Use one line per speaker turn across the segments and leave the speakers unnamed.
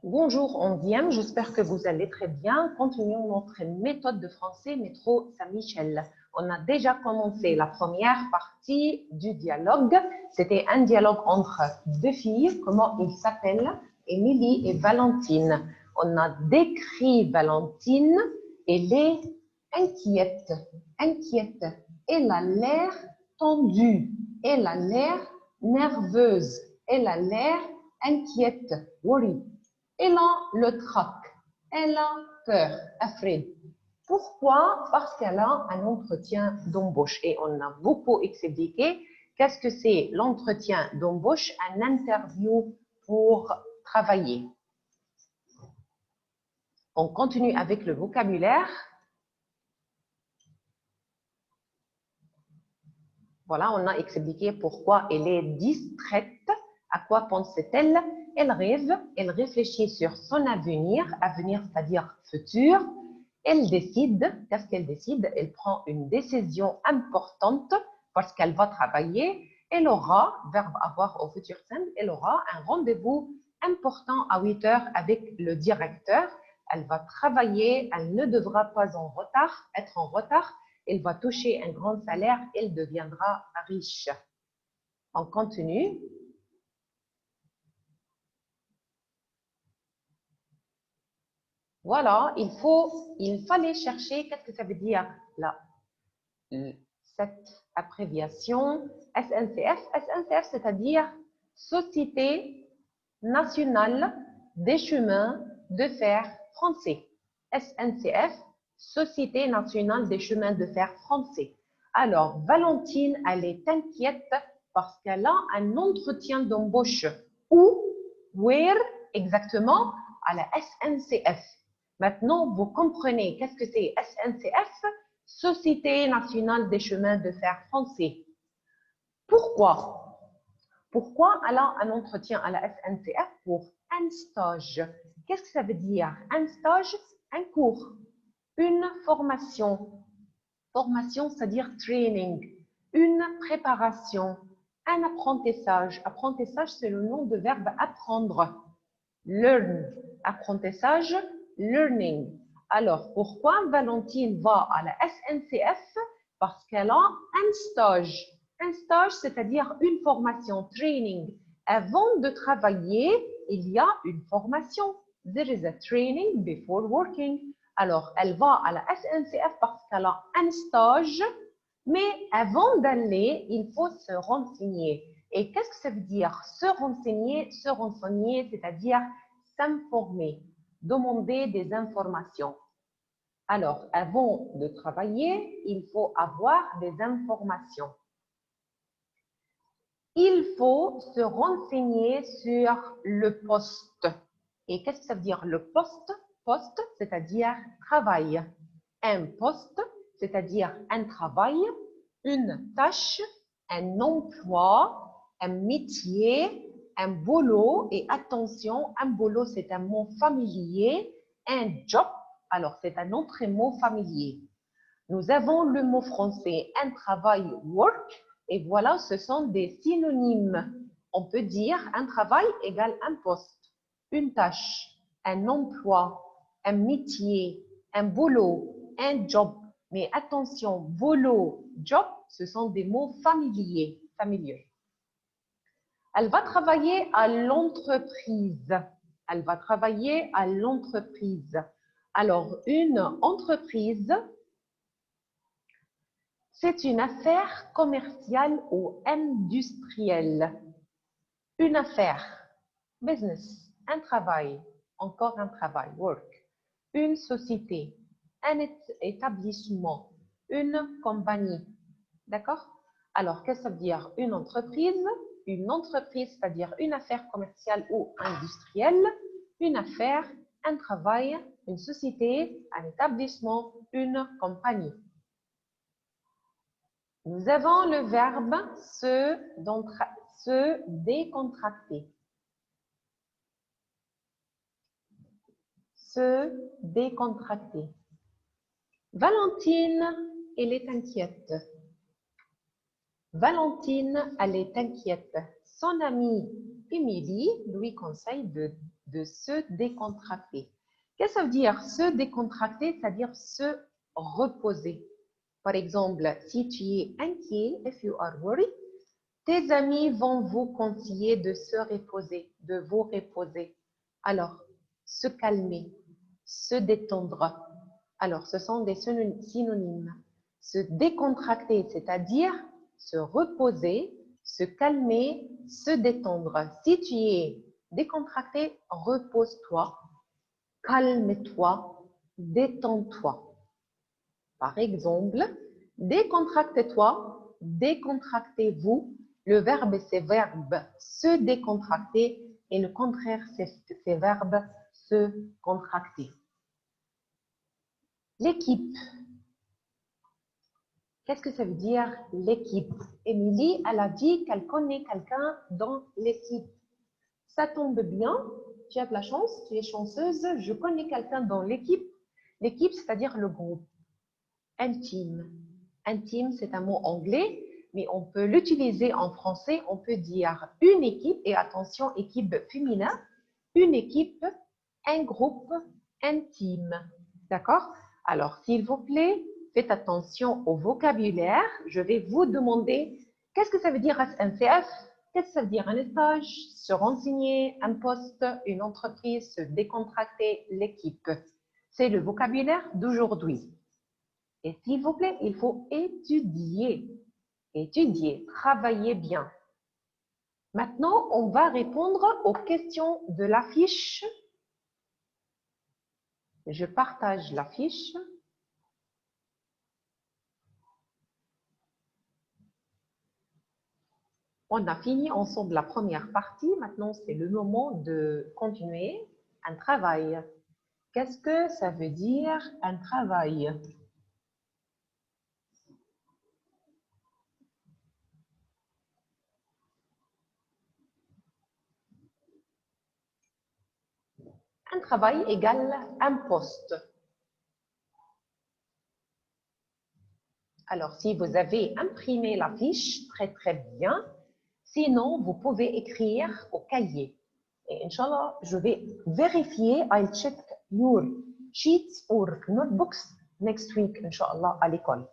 Bonjour 11e, j'espère que vous allez très bien. Continuons notre méthode de français métro Saint-Michel. On a déjà commencé la première partie du dialogue. C'était un dialogue entre deux filles. Comment ils s'appellent? Émilie et Valentine. On a décrit Valentine. Elle est inquiète. Inquiète. Elle a l'air tendue. Elle a l'air nerveuse. Elle a l'air inquiète. Worried. Elle a le trac, elle a peur, afraid. Pourquoi? Parce qu'elle a un entretien d'embauche et on a beaucoup expliqué qu'est-ce que c'est l'entretien d'embauche, un interview pour travailler. On continue avec le vocabulaire. Voilà, on a expliqué pourquoi elle est distraite, à quoi pense-t-elle? Elle rêve, elle réfléchit sur son avenir, avenir c'est-à-dire futur. Elle décide, qu'est-ce qu'elle décide? Elle prend une décision importante parce qu'elle va travailler. Elle aura, verbe avoir au futur simple, elle aura un rendez-vous important à 8 heures avec le directeur. Elle va travailler, elle ne devra pas être en retard. Elle va toucher un grand salaire, elle deviendra riche. On continue. Voilà, il fallait chercher, qu'est-ce que ça veut dire là, cette abréviation SNCF. SNCF, c'est-à-dire Société nationale des chemins de fer français. SNCF, Société nationale des chemins de fer français. Alors, Valentine, elle est inquiète parce qu'elle a un entretien d'embauche. Où? Where? Exactement, à la SNCF. Maintenant, vous comprenez qu'est-ce que c'est SNCF, Société nationale des chemins de fer français. Pourquoi? Pourquoi elle a un entretien à la SNCF pour un stage? Qu'est-ce que ça veut dire? Un stage, un cours, une formation. Formation, c'est-à-dire training, une préparation, un apprentissage. Apprentissage, c'est le nom de verbe apprendre. Learn, apprentissage, learning. Alors, pourquoi Valentine va à la SNCF? Parce qu'elle a un stage. Un stage, c'est-à-dire une formation, training. Avant de travailler, il y a une formation. There is a training before working. Alors, elle va à la SNCF parce qu'elle a un stage, mais avant d'aller, il faut se renseigner. Et qu'est-ce que ça veut dire se renseigner? Se renseigner, c'est-à-dire s'informer, demander des informations. Alors, avant de travailler, il faut avoir des informations. Il faut se renseigner sur le poste. Et qu'est-ce que ça veut dire le poste? Poste, c'est-à-dire travail. Un poste, c'est-à-dire un travail, une tâche, un emploi, un métier, un boulot. Et attention, un boulot, c'est un mot familier. Un job, alors c'est un autre mot familier. Nous avons le mot français, un travail, work. Et voilà, ce sont des synonymes. On peut dire un travail égale un poste, une tâche, un emploi, un métier, un boulot, un job. Mais attention, boulot, job, ce sont des mots familiers. Elle va travailler à l'entreprise. Elle va travailler à l'entreprise. Alors, une entreprise, c'est une affaire commerciale ou industrielle. Une affaire, business, un travail, encore un travail, work. Une société, un établissement, une compagnie. D'accord? Alors, qu'est-ce que ça veut dire une entreprise? Une entreprise, c'est-à-dire une affaire commerciale ou industrielle. Une affaire, un travail, une société, un établissement, une compagnie. Nous avons le verbe se décontracter. Se décontracter. Valentine, elle est inquiète. Valentine, elle est inquiète. Son amie Émilie lui conseille de de se décontracter. Qu'est-ce que ça veut dire se décontracter? C'est-à-dire se reposer. Par exemple, si tu es inquiet, if you are worried, tes amis vont vous conseiller de se reposer, de vous reposer. Alors, se calmer, se détendre. Alors, ce sont des synonymes. Se décontracter, c'est-à-dire se reposer, se calmer, se détendre. Si tu es décontracté, repose-toi, calme-toi, détends-toi. Par exemple, décontractez-toi, décontractez-vous. Le verbe, c'est verbe se décontracter et le contraire, c'est verbe se contracter. L'équipe. Qu'est-ce que ça veut dire l'équipe? Émilie, elle a dit qu'elle connaît quelqu'un dans l'équipe. Ça tombe bien, tu as de la chance, tu es chanceuse, je connais quelqu'un dans l'équipe. L'équipe, c'est-à-dire le groupe. Intime. Intime, c'est un mot anglais, mais on peut l'utiliser en français. On peut dire une équipe, et attention, équipe féminin, une équipe, un groupe intime. D'accord? Alors, s'il vous plaît, faites attention au vocabulaire. Je vais vous demander, qu'est-ce que ça veut dire SNCF? Qu'est-ce que ça veut dire un stage? Se renseigner, un poste, une entreprise, se décontracter, l'équipe. C'est le vocabulaire d'aujourd'hui. Et s'il vous plaît, il faut étudier. Étudier, travailler bien. Maintenant, on va répondre aux questions de la fiche. Je partage la fiche. On a fini ensemble la première partie. Maintenant, c'est le moment de continuer un travail. Qu'est-ce que ça veut dire un travail? Un travail égale un poste. Alors, si vous avez imprimé la fiche, très très bien. Sinon, vous pouvez écrire au cahier. Et Inch'Allah, je vais vérifier. I'll check your sheets or notebooks next week, Inch'Allah, à l'école.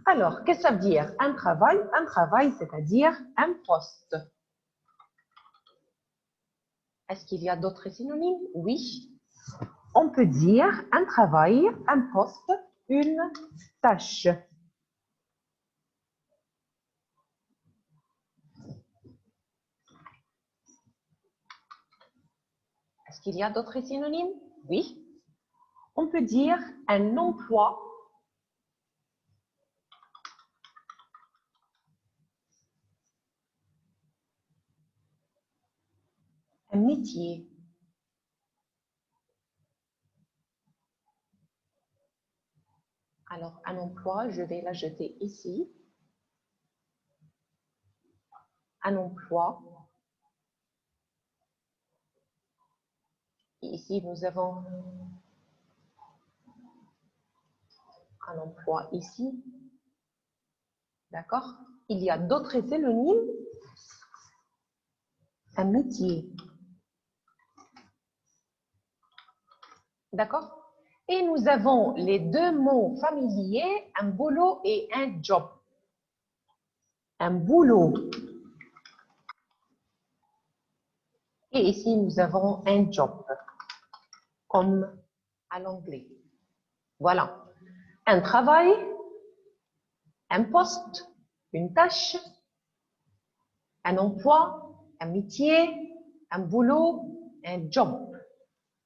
Alors, qu'est-ce que ça veut dire un travail? Un travail, c'est-à-dire un poste. Est-ce qu'il y a d'autres synonymes? Oui. On peut dire un travail, un poste, une tâche. Est-ce qu'il y a d'autres synonymes? Oui. On peut dire un emploi, un métier. Alors, un emploi, je vais l'ajouter ici. Un emploi. Et ici, nous avons un emploi ici. D'accord? Il y a d'autres synonymes. Un métier. D'accord? Et nous avons les deux mots familiers, un boulot et un job. Un boulot. Et ici, nous avons un job, comme à l'anglais. Voilà. Un travail, un poste, une tâche, un emploi, un métier, un boulot, un job.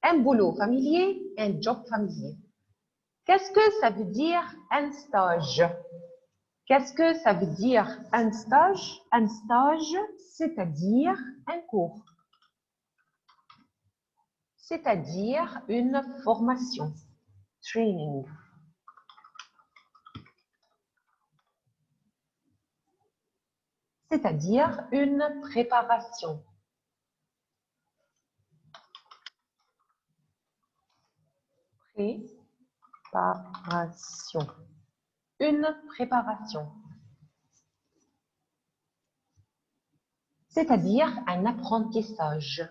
Un boulot familier, un job familier. Qu'est-ce que ça veut dire un stage? Qu'est-ce que ça veut dire un stage? Un stage, c'est-à-dire un cours. C'est-à-dire une formation. Training. C'est-à-dire une préparation. Préparation. Une préparation. C'est-à-dire un apprentissage.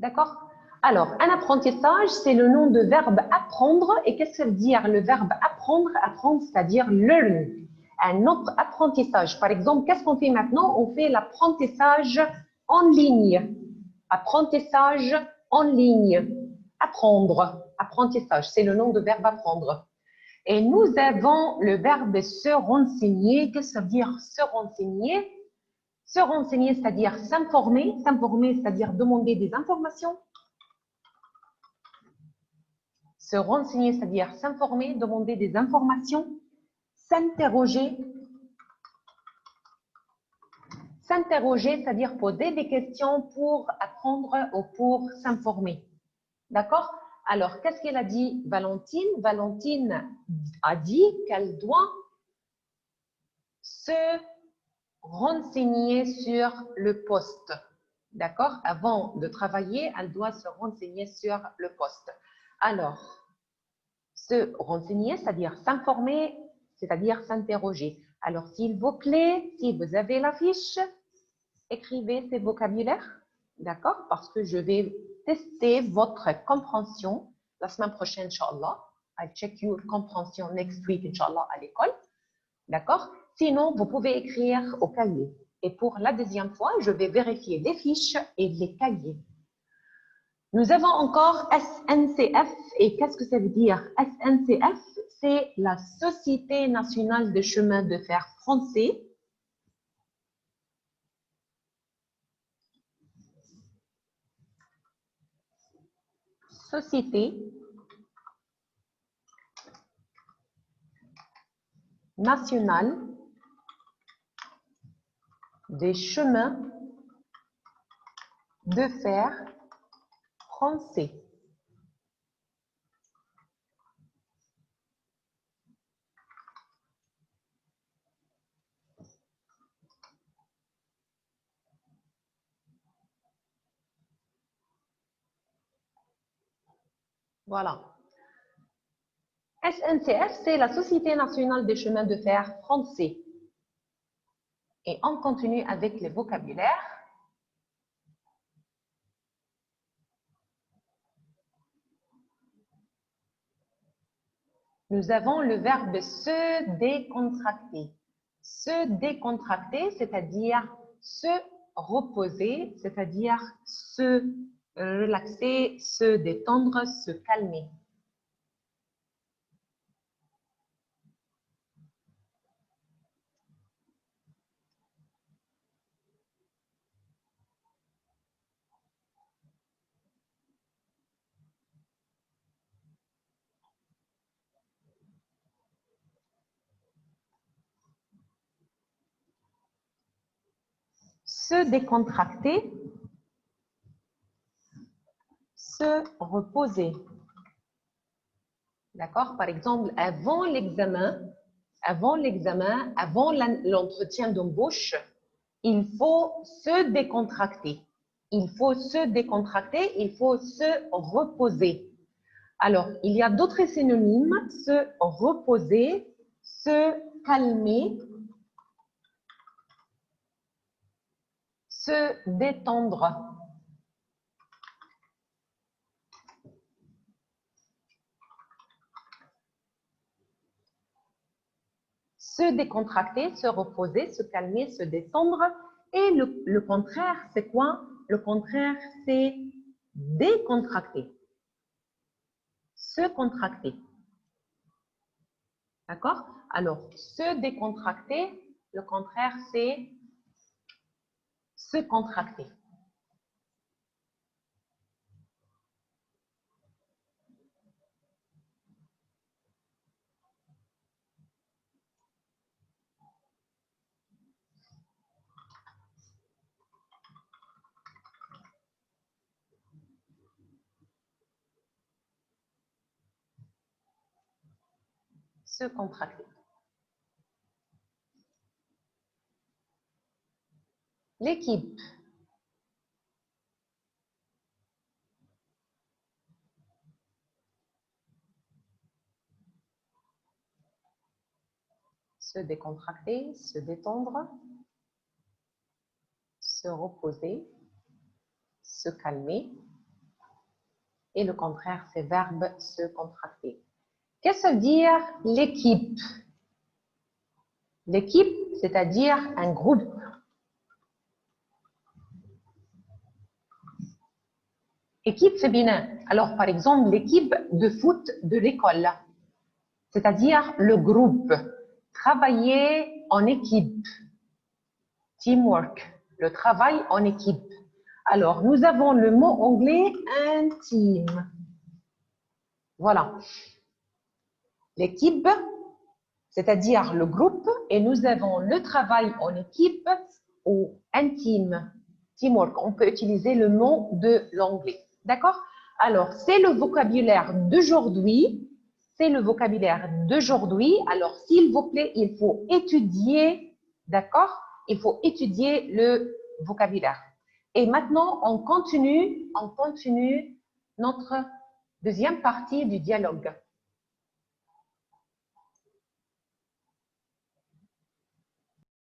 D'accord? Alors, un apprentissage, c'est le nom de verbe apprendre. Et qu'est-ce que ça veut dire le verbe apprendre? Apprendre, c'est-à-dire learn. Un autre apprentissage. Par exemple, qu'est-ce qu'on fait maintenant? On fait l'apprentissage en ligne. Apprentissage en ligne. Apprendre. Apprentissage, c'est le nom de verbe apprendre. Et nous avons le verbe se renseigner. Qu'est-ce que ça veut dire se renseigner? Se renseigner, c'est-à-dire s'informer. S'informer, c'est-à-dire demander des informations. Se renseigner, c'est-à-dire s'informer, demander des informations. S'interroger. S'interroger, c'est-à-dire poser des questions pour apprendre ou pour s'informer. D'accord? Alors, qu'est-ce qu'elle a dit, Valentine? Valentine a dit qu'elle doit se renseigner sur le poste. D'accord? Avant de travailler, elle doit se renseigner sur le poste. Alors, se renseigner, c'est-à-dire s'informer, c'est-à-dire s'interroger. Alors, s'il vous plaît, si vous avez la fiche, écrivez ces vocabulaires, d'accord? Parce que je vais tester votre compréhension la semaine prochaine, Inch'Allah. I'll check your comprehension next week, Inch'Allah, à l'école, d'accord? Sinon, vous pouvez écrire au cahier. Et pour la deuxième fois, je vais vérifier les fiches et les cahiers. Nous avons encore SNCF. Et qu'est-ce que ça veut dire? SNCF, c'est la Société nationale de chemin de fer français. Société nationale des chemins de fer français. Voilà. SNCF, c'est la Société nationale des chemins de fer français. Et on continue avec les vocabulaires. Nous avons le verbe se décontracter. Se décontracter, c'est-à-dire se reposer, c'est-à-dire se relaxer, se détendre, se calmer. Se décontracter, se reposer. D'accord? Par exemple, avant l'examen, avant l'entretien d'embauche, il faut se décontracter. Il faut se décontracter, il faut se reposer. Alors, il y a d'autres synonymes, se reposer, se calmer, se détendre. Se décontracter, se reposer, se calmer, se détendre. Et le contraire, c'est quoi? Le contraire, c'est décontracter. Se contracter. D'accord? Alors, se décontracter, le contraire, c'est se contracter. Se contracter. L'équipe. Se décontracter, se détendre, se reposer, se calmer, Et le contraire, c'est verbe se contracter. Qu'est-ce que ça veut dire l'équipe? L'équipe, c'est-à-dire un groupe. Équipe féminin. Alors, par exemple, l'équipe de foot de l'école, c'est-à-dire le groupe. Travailler en équipe. Teamwork, le travail en équipe. Alors, nous avons le mot anglais un team. Voilà. L'équipe, c'est-à-dire le groupe, et nous avons le travail en équipe ou un team. Teamwork, on peut utiliser le mot de l'anglais. D'accord? Alors, c'est le vocabulaire d'aujourd'hui. C'est le vocabulaire d'aujourd'hui. Alors, s'il vous plaît, il faut étudier, d'accord? Il faut étudier le vocabulaire. Et maintenant, on continue notre deuxième partie du dialogue.